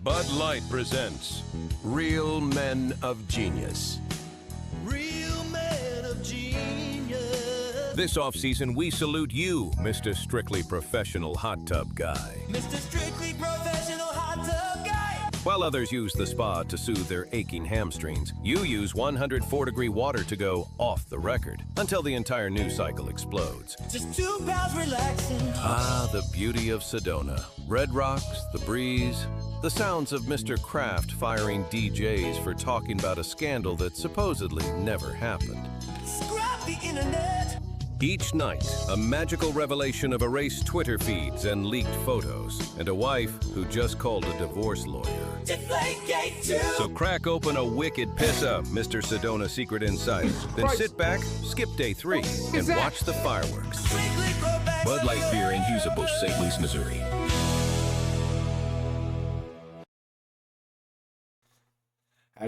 Bud Light presents Real Men of Genius. Real men of genius. This offseason, we salute you, Mr. Strictly Professional Hot Tub Guy. Mr. Strictly Professional Hot Tub Guy. While others use the spa to soothe their aching hamstrings, you use 104-degree water to go off the record until the entire news cycle explodes. Just 2 pounds relaxing. Ah, the beauty of Sedona. Red rocks, the breeze, the sounds of Mr. Kraft firing DJs for talking about a scandal that supposedly never happened. Scrap the internet. Each night, a magical revelation of erased Twitter feeds and leaked photos, and a wife who just called a divorce lawyer. Deflategate too. So crack open a wicked piss-up, Mr. Sedona Secret Insider. Then sit back, skip day 3, and watch the fireworks. Strictly Professional. Bud Light Beer in Husabush, St. Louis, Missouri.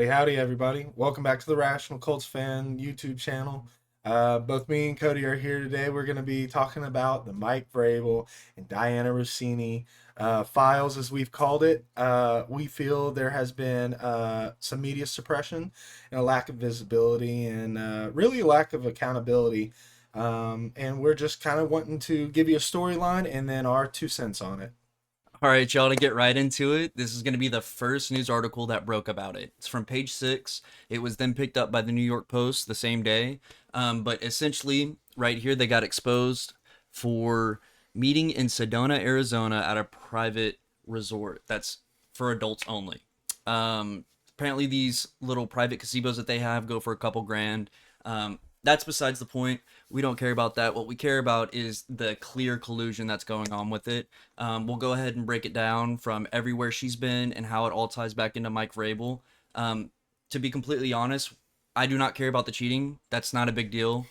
Howdy, everybody. Welcome back to the Rational Colts Fan YouTube channel. Both me and Cody are here today. We're going to be talking about the Mike Vrabel and Dianna Russini files, as we've called it. We feel there has been some media suppression and a lack of visibility and really a lack of accountability. And we're just kind of wanting to give you a storyline and then our 2 cents on it. All right, y'all, to get right into it, this is going to be the first news article that broke about it. It's from page 6. It was then picked up by the New York Post the same day. But essentially, right here, they got exposed for meeting in Sedona, Arizona at a private resort that's for adults only. Apparently, these little private gazebos that they have go for a couple grand. That's besides the point. We don't care about that. What we care about is the clear collusion that's going on with it. We'll go ahead and break it down from everywhere she's been and how it all ties back into Mike Vrabel. To be completely honest, I do not care about the cheating. That's not a big deal.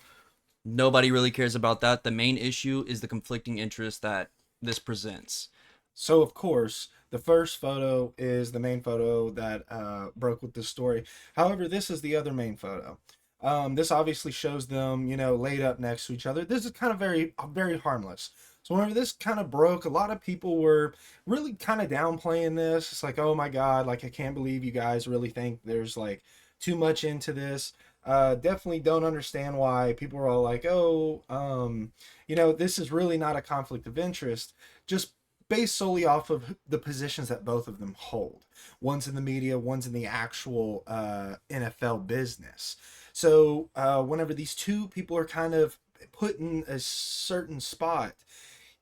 Nobody really cares about that. The main issue is the conflicting interest that this presents. So, of course, the first photo is the main photo that broke with this story. However, this is the other main photo. This obviously shows them, laid up next to each other. This is kind of very, very harmless. So whenever this kind of broke, a lot of people were really kind of downplaying this. It's like, oh my God, like, I can't believe you guys really think there's like too much into this. Definitely don't understand why people are all like, oh, this is really not a conflict of interest. Just based solely off of the positions that both of them hold. One's in the media, one's in the actual NFL business. So whenever these two people are kind of put in a certain spot,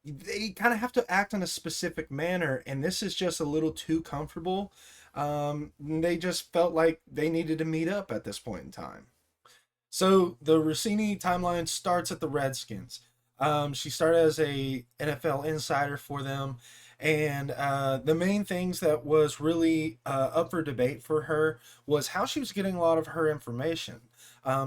they kind of have to act in a specific manner, and this is just a little too comfortable. They just felt like they needed to meet up at this point in time. So the Russini timeline starts at the Redskins. She started as a NFL insider for them, and the main things that was really up for debate for her was how she was getting a lot of her information.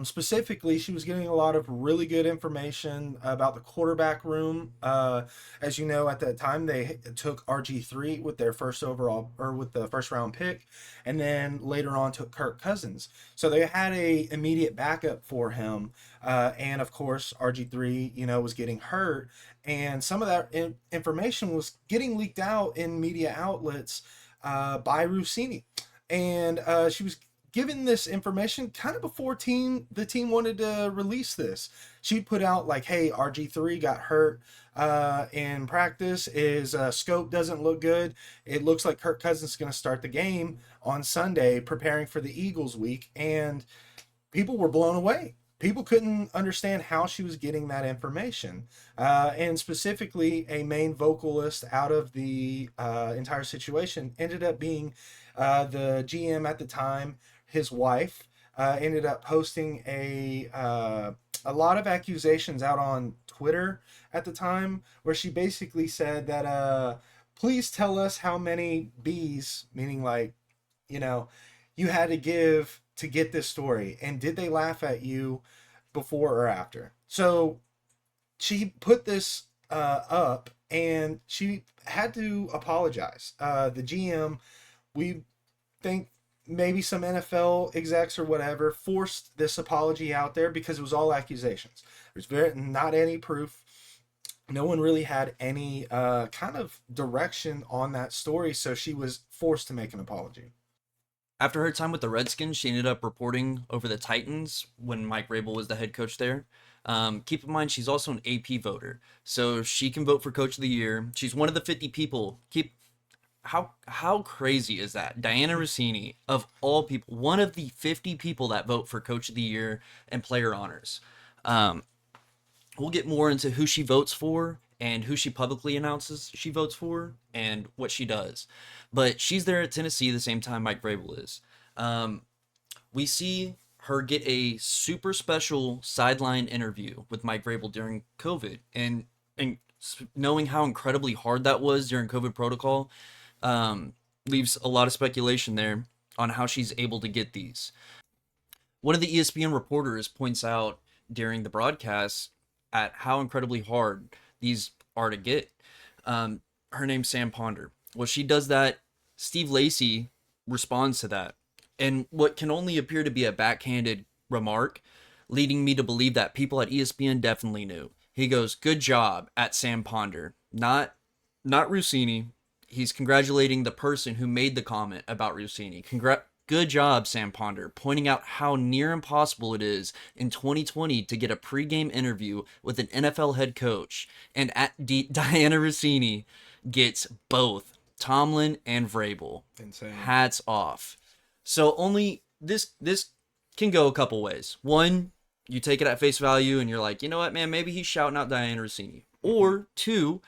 Specifically, she was getting a lot of really good information about the quarterback room. As you know, at that time, they took RG3 with their first round pick, and then later on took Kirk Cousins. So they had a immediate backup for him. And of course, RG3, was getting hurt, and some of that information was getting leaked out in media outlets by Russini. And she was given this information kind of before the team wanted to release this. She'd put out like, hey, RG3 got hurt in practice. His scope doesn't look good. It looks like Kirk Cousins is going to start the game on Sunday, preparing for the Eagles week. And people were blown away. People couldn't understand how she was getting that information. And specifically, a main vocalist out of the entire situation ended up being the GM at the time. His wife ended up posting a lot of accusations out on Twitter at the time, where she basically said that, please tell us how many B's, meaning like, you had to give to get this story, and did they laugh at you before or after? So she put this up, and she had to apologize. The GM, we think maybe some NFL execs or whatever forced this apology out there because it was all accusations. There's not any proof. no one really had any kind of direction on that story, so she was forced to make an apology. After her time with the Redskins, she ended up reporting over the Titans when Mike Vrabel was the head coach there. Keep in mind, she's also an AP voter, so she can vote for Coach of the Year. She's one of the 50 people. How crazy is that? Dianna Russini, of all people, one of the 50 people that vote for Coach of the Year and player honors. We'll get more into who she votes for and who she publicly announces she votes for and what she does. But she's there at Tennessee the same time Mike Vrabel is. We see her get a super special sideline interview with Mike Vrabel during COVID, and knowing how incredibly hard that was during COVID protocol, leaves a lot of speculation there on how she's able to get these. One of the ESPN reporters points out during the broadcast at how incredibly hard these are to get. Her name's Sam Ponder. Well, she does that. Steve Lacy responds to that, and what can only appear to be a backhanded remark, leading me to believe that people at ESPN definitely knew. He goes, "Good job" at Sam Ponder, not Russini. He's congratulating the person who made the comment about Russini. Good job, Sam Ponder, pointing out how near impossible it is in 2020 to get a pregame interview with an NFL head coach, and Dianna Russini gets both Tomlin and Vrabel. Insane. Hats off. So only this can go a couple ways. One, you take it at face value and you're like, you know what, man, maybe he's shouting out Dianna Russini. Or two,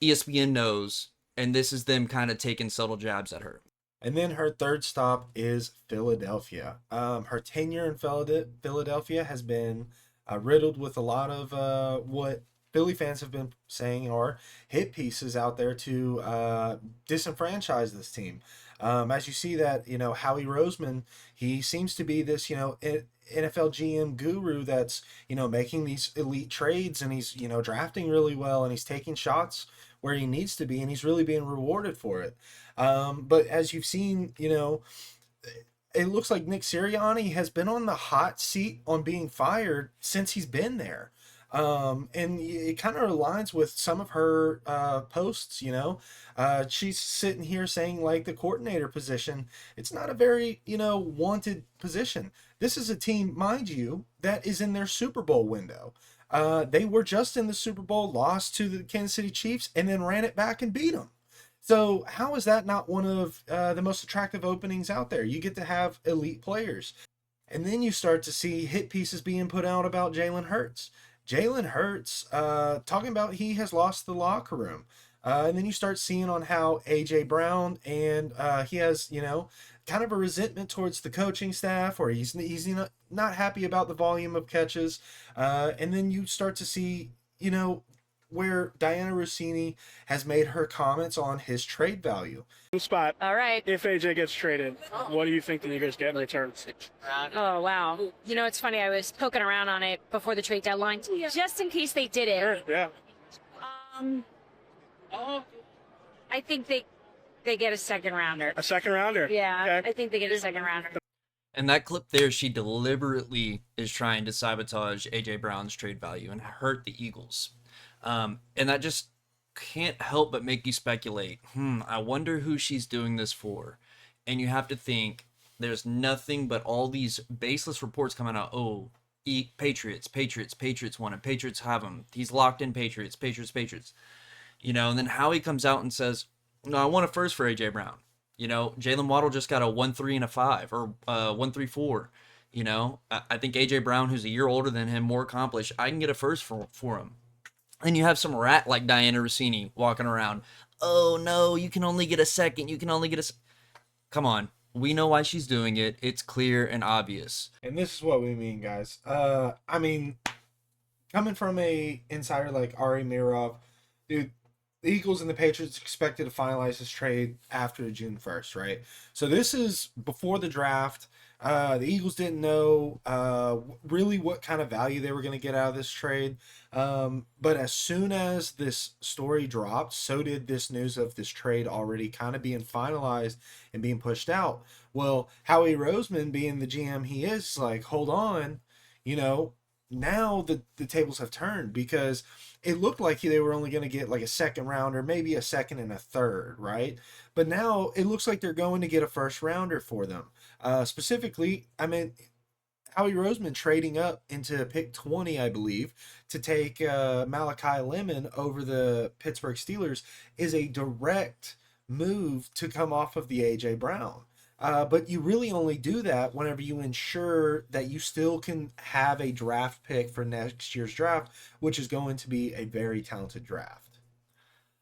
ESPN knows, and this is them kind of taking subtle jabs at her. And then her third stop is Philadelphia. Her tenure in Philadelphia has been riddled with a lot of what Philly fans have been saying are hit pieces out there to disenfranchise this team. As you see that, Howie Roseman, he seems to be this, NFL GM guru that's, making these elite trades, and he's, drafting really well, and he's taking shots where he needs to be, and he's really being rewarded for it. But as you've seen, it looks like Nick Sirianni has been on the hot seat on being fired since he's been there. And it kind of aligns with some of her posts, she's sitting here saying like the coordinator position, it's not a very, wanted position. This is a team, mind you, that is in their Super Bowl window. They were just in the Super Bowl, lost to the Kansas City Chiefs, and then ran it back and beat them. So how is that not one of the most attractive openings out there? You get to have elite players. And then you start to see hit pieces being put out about Jalen Hurts. Jalen Hurts, talking about he has lost the locker room. And then you start seeing on how A.J. Brown, and he has, kind of a resentment towards the coaching staff, or he's not happy about the volume of catches. And then you start to see, where Dianna Russini has made her comments on his trade value. Spot. All right. If AJ gets traded, what do you think the Eagles get in return? Oh, wow. It's funny. I was poking around on it before the trade deadline, just in case they did it. Yeah. I think they get a second rounder. A second rounder? Yeah, Okay. I think they get a second rounder. And that clip there, she deliberately is trying to sabotage A.J. Brown's trade value and hurt the Eagles. And that just can't help but make you speculate, I wonder who she's doing this for. And you have to think, there's nothing but all these baseless reports coming out. Oh, Patriots want him. Patriots have him. He's locked in Patriots. And then Howie comes out and says, no, I want a first for A.J. Brown. Jalen Waddle just got a 1.3 and a 5, or 1.34. I think A.J. Brown, who's a year older than him, more accomplished, I can get a first for him. And you have some rat like Dianna Russini walking around. Oh, no, you can only get a second. Come on. We know why she's doing it. It's clear and obvious. And this is what we mean, guys. Coming from a insider like Ari Mirov, dude, the Eagles and the Patriots expected to finalize this trade after June 1st, right? So this is before the draft. The Eagles didn't know really what kind of value they were going to get out of this trade. But as soon as this story dropped, so did this news of this trade already kind of being finalized and being pushed out. Well, Howie Roseman, being the GM he is, like, hold on, now the tables have turned, because it looked like they were only going to get like a second rounder, maybe a second and a third, right? But now it looks like they're going to get a first rounder for them. Specifically, I mean, Howie Roseman trading up into pick 20, I believe, to take Malachi Lemon over the Pittsburgh Steelers is a direct move to come off of the A.J. Brown. But you really only do that whenever you ensure that you still can have a draft pick for next year's draft, which is going to be a very talented draft.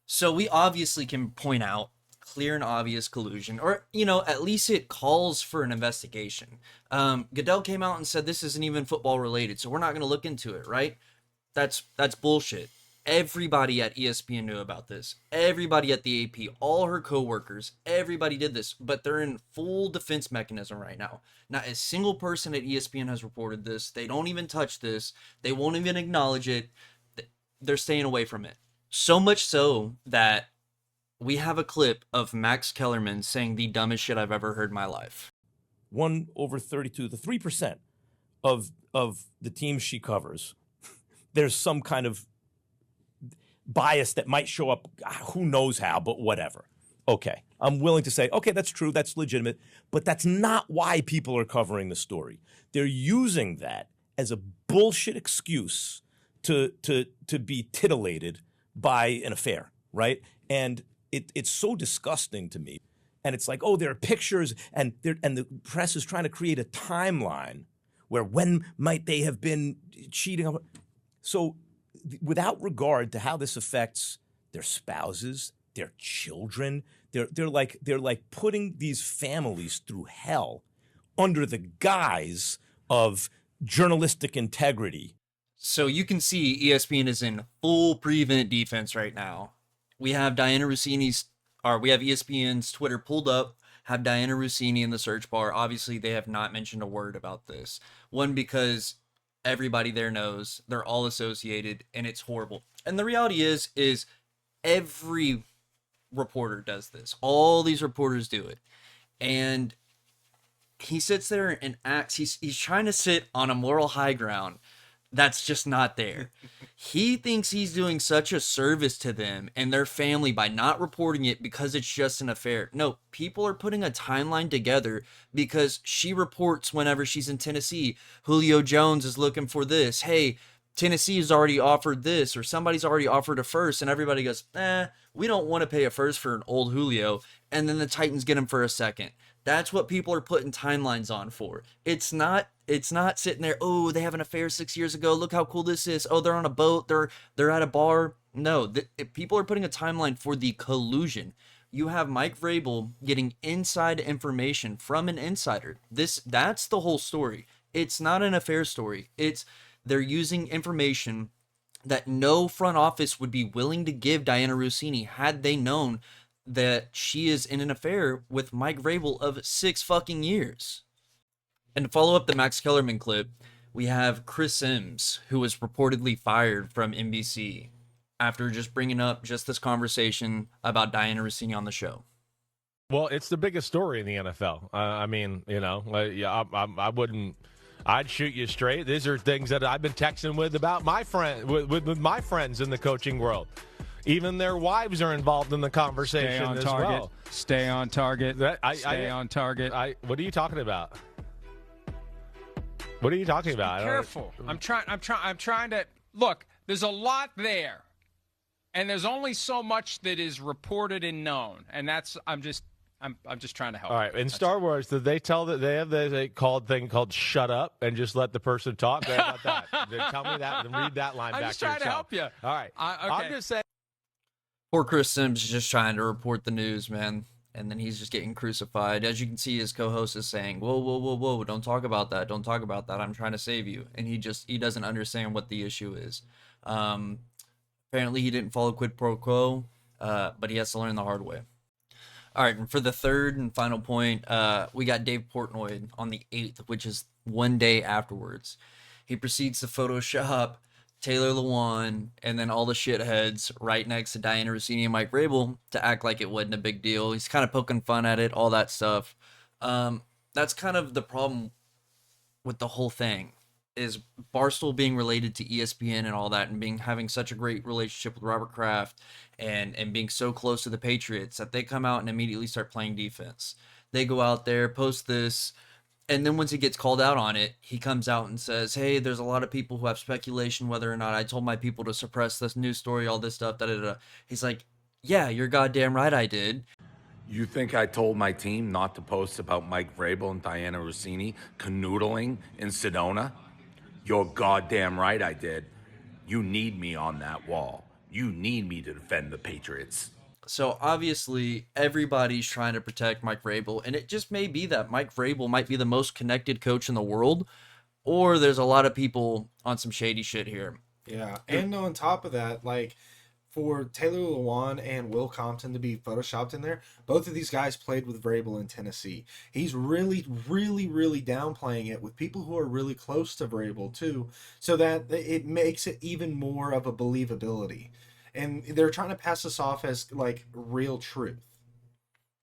So we obviously can point out clear and obvious collusion, or, you know, at least it calls for an investigation. Goodell came out and said this isn't even football related, so we're not going to look into it, right? That's bullshit. Everybody at ESPN knew about this. Everybody at the AP, all her coworkers, everybody did this, but they're in full defense mechanism right now. Not a single person at ESPN has reported this. They don't even touch this. They won't even acknowledge it. They're staying away from it. So much so that we have a clip of Max Kellerman saying the dumbest shit I've ever heard in my life. 1/32, the 3% of the teams she covers, there's some kind of bias that might show up, who knows how, but whatever. Okay, I'm willing to say, okay, that's true, that's legitimate, but that's not why people are covering the story. They're using that as a bullshit excuse to be titillated by an affair, right? And it's so disgusting to me. And it's like, oh, there are pictures, and the press is trying to create a timeline where when might they have been cheating. So without regard to how this affects their spouses, their children, they're like putting these families through hell under the guise of journalistic integrity. So you can see ESPN is in full prevent defense right now. We have Dianna Russini's, or we have ESPN's Twitter pulled up, have Dianna Russini in the search bar. Obviously, they have not mentioned a word about this. One, because everybody there knows, they're all associated, and it's horrible. And the reality is every reporter does this. All these reporters do it. And he sits there and acts, he's trying to sit on a moral high ground that's just not there. He thinks he's doing such a service to them and their family by not reporting it because it's just an affair. No, people are putting a timeline together because she reports whenever she's in Tennessee. Julio Jones is looking for this. Hey, Tennessee has already offered this, or somebody's already offered a first, and everybody goes, we don't want to pay a first for an old Julio. And then the Titans get him for a second. That's what people are putting timelines on for. It's not sitting there, oh, they have an affair 6 years ago. Look how cool this is. Oh, they're on a boat. They're at a bar. No, people are putting a timeline for the collusion. You have Mike Vrabel getting inside information from an insider. That's the whole story. It's not an affair story. They're using information that no front office would be willing to give Dianna Russini had they known that she is in an affair with Mike Vrabel of 6 fucking years. And to follow up the Max Kellerman clip, we have Chris Sims, who was reportedly fired from NBC after just bringing up just this conversation about Dianna Russini on the show. Well, it's the biggest story in the NFL. I mean, you know, I wouldn't. I'd shoot you straight. These are things that I've been texting with about my friend with my friends in the coaching world. Even their wives are involved in the conversation. Stay on as target. well. Stay on target. Stay on target. What are you talking about? What are you talking about? Careful. I'm trying to look. There's a lot there, and there's only so much that is reported and known, and that's I'm just trying to help. All right. In Star Wars, did they tell that they have the thing called "shut up" and just let the person talk? How about that? Tell me that and read that line I'm back just to trying yourself. to help you. All right. Okay. I'm just saying. Poor Chris Sims is just trying to report the news, man. And then he's just getting crucified. As you can see, his co-host is saying, whoa, whoa, whoa, whoa, don't talk about that. Don't talk about that. I'm trying to save you. And he doesn't understand what the issue is. Apparently he didn't follow quid pro quo, but he has to learn the hard way. All right, and for the third and final point, we got Dave Portnoy on the 8th, which is one day afterwards. He proceeds to Photoshop Taylor Lewan, and then all the shitheads right next to Dianna Russini and Mike Vrabel to act like it wasn't a big deal. He's kind of poking fun at it, all that stuff. That's kind of the problem with the whole thing. is Barstool being related to ESPN and all that, and having such a great relationship with Robert Kraft, and being so close to the Patriots, that they come out and immediately start playing defense. They go out there, post this, and then once he gets called out on it, he comes out and says, "Hey, there's a lot of people who have speculation whether or not I told my people to suppress this news story, all this stuff." Da da da. He's like, "Yeah, you're goddamn right, I did." You think I told my team not to post about Mike Vrabel and Dianna Russini canoodling in Sedona? You're goddamn right I did. You need me on that wall. You need me to defend the Patriots. So obviously everybody's trying to protect Mike Vrabel, and it just may be that Mike Vrabel might be the most connected coach in the world, or there's a lot of people on some shady shit here. Yeah, and on top of that, like, for Taylor Lewan and Will Compton to be photoshopped in there, both of these guys played with Vrabel in Tennessee. He's really, really, really downplaying it with people who are really close to Vrabel too, so that it makes it even more of a believability. And they're trying to pass this off as like real truth.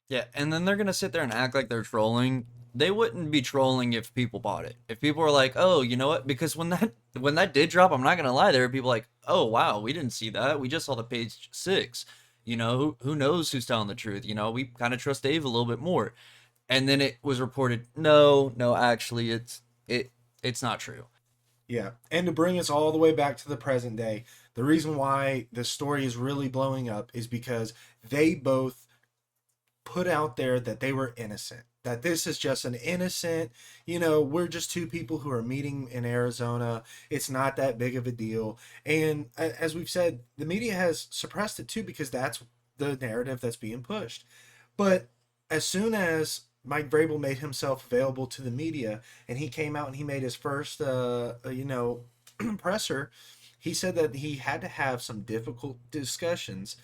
Yeah, and then they're gonna sit there and act like they're trolling. They wouldn't be trolling if people bought it. If people were like, "Oh, you know what?" Because when that did drop, I'm not gonna lie, there were people like, "Oh wow, we didn't see that. We just saw the page 6." You know, who knows who's telling the truth? You know, we kind of trust Dave a little bit more. And then it was reported, no, actually, it's not true. Yeah, and to bring us all the way back to the present day, the reason why the story is really blowing up is because they both put out there that they were innocent, that this is just an innocent, we're just two people who are meeting in Arizona. It's not that big of a deal. And as we've said, the media has suppressed it too, because that's the narrative that's being pushed. But as soon as Mike Vrabel made himself available to the media and he came out and he made his first, presser, he said that he had to have some difficult discussions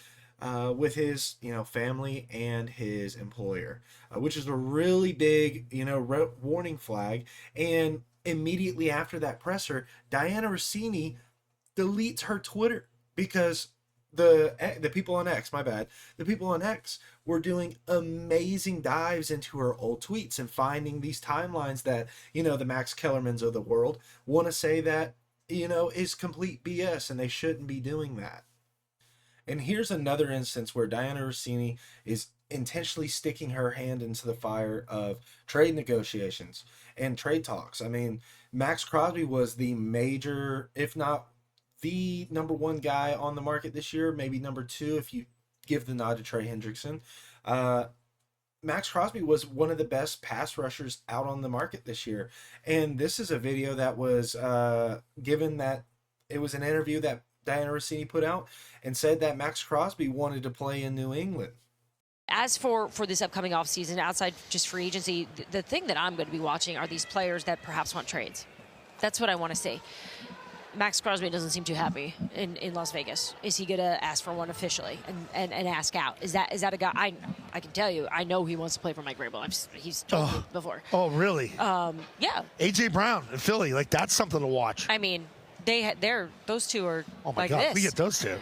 with his, family and his employer, which is a really big, warning flag. And immediately after that presser, Dianna Russini deletes her Twitter because the people on X, the people on X were doing amazing dives into her old tweets and finding these timelines that, the Max Kellermans of the world want to say that, is complete BS, and they shouldn't be doing that. And here's another instance where Dianna Russini is intentionally sticking her hand into the fire of trade negotiations and trade talks. I mean, Max Crosby was the major, if not the number one guy on the market this year, maybe number two if you give the nod to Trey Hendrickson. Max Crosby was one of the best pass rushers out on the market this year. And this is a video that was given that it was an interview that Dianna Russini put out and said that Max Crosby wanted to play in New England. As for this upcoming offseason, outside just free agency, the thing that I'm going to be watching are these players that perhaps want trades. That's what I want to see. Max Crosby doesn't seem too happy in Las Vegas. Is he going to ask for one officially and ask out? Is that a guy? I can tell you, I know he wants to play for Mike Vrabel. He's told me before. Oh, really? Yeah. A.J. Brown in Philly, like that's something to watch. I mean, those two are oh my like God, this. we get those two.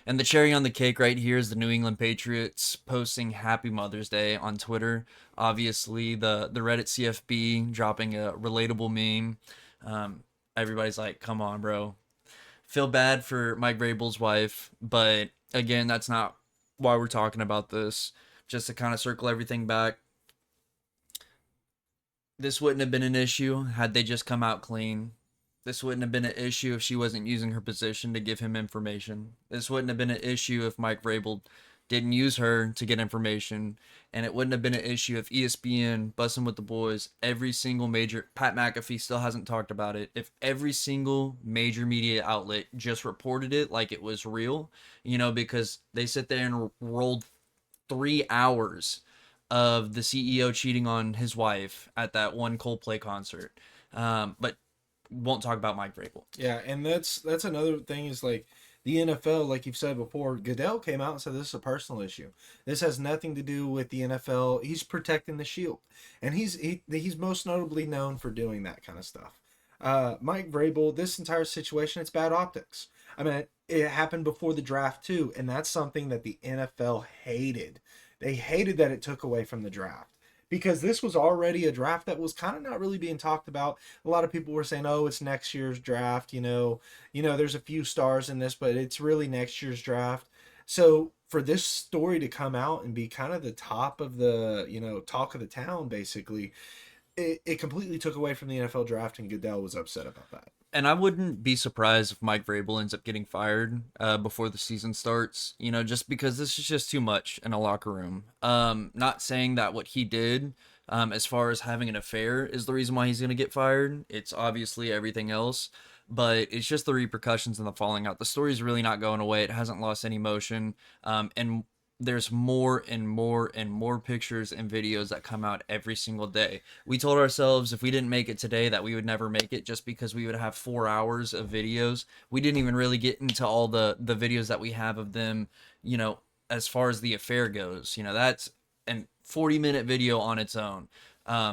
And the cherry on the cake right here is the New England Patriots posting Happy Mother's Day on Twitter. Obviously, the Reddit CFB dropping a relatable meme. Everybody's like, come on, bro. Feel bad for Mike Vrabel's wife. But again, that's not why we're talking about this. Just to kind of circle everything back. This wouldn't have been an issue had they just come out clean. This wouldn't have been an issue if she wasn't using her position to give him information. This wouldn't have been an issue if Mike Vrabel didn't use her to get information. And it wouldn't have been an issue if ESPN, Bussin' with the Boys, every single major, Pat McAfee still hasn't talked about it. If every single major media outlet just reported it like it was real, because they sit there and rolled 3 hours of the CEO cheating on his wife at that one Coldplay concert. But won't talk about Mike Vrabel. Yeah, and that's another thing is like the NFL, like you've said before, Goodell came out and said this is a personal issue. This has nothing to do with the NFL. He's protecting the shield, and he's most notably known for doing that kind of stuff. Mike Vrabel, this entire situation, it's bad optics. I mean, it happened before the draft too, and that's something that the NFL hated. They hated that it took away from the draft, because this was already a draft that was kind of not really being talked about. A lot of people were saying, "Oh, it's next year's draft." There's a few stars in this, but it's really next year's draft. So for this story to come out and be kind of the top of the, talk of the town, basically, it completely took away from the NFL draft, and Goodell was upset about that. And I wouldn't be surprised if Mike Vrabel ends up getting fired before the season starts, just because this is just too much in a locker room. Not saying that what he did, as far as having an affair, is the reason why he's going to get fired. It's obviously everything else, but it's just the repercussions and the falling out. The story's really not going away. It hasn't lost any motion. And there's more and more and more pictures and videos that come out every single day. We told ourselves if we didn't make it today that we would never make it, just because we would have 4 hours of videos. We didn't even really get into all the videos that we have of them, as far as the affair goes. That's a 40-minute video on its own.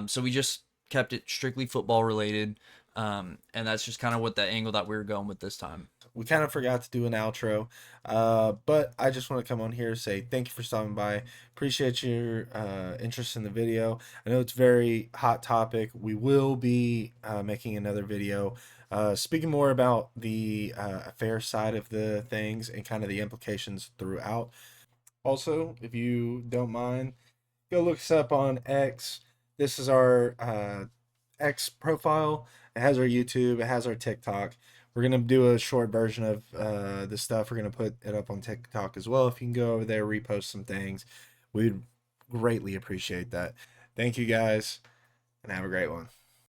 So we just kept it strictly football related. And that's just kind of what the angle that we were going with this time. We kind of forgot to do an outro, but I just want to come on here and say thank you for stopping by. Appreciate your interest in the video. I know it's a very hot topic. We will be making another video speaking more about the affair side of the things and kind of the implications throughout. Also, if you don't mind, go look us up on X. This is our X profile. It has our YouTube. It has our TikTok. We're going to do a short version of this stuff. We're going to put it up on TikTok as well. If you can go over there, repost some things, we'd greatly appreciate that. Thank you guys, and have a great one.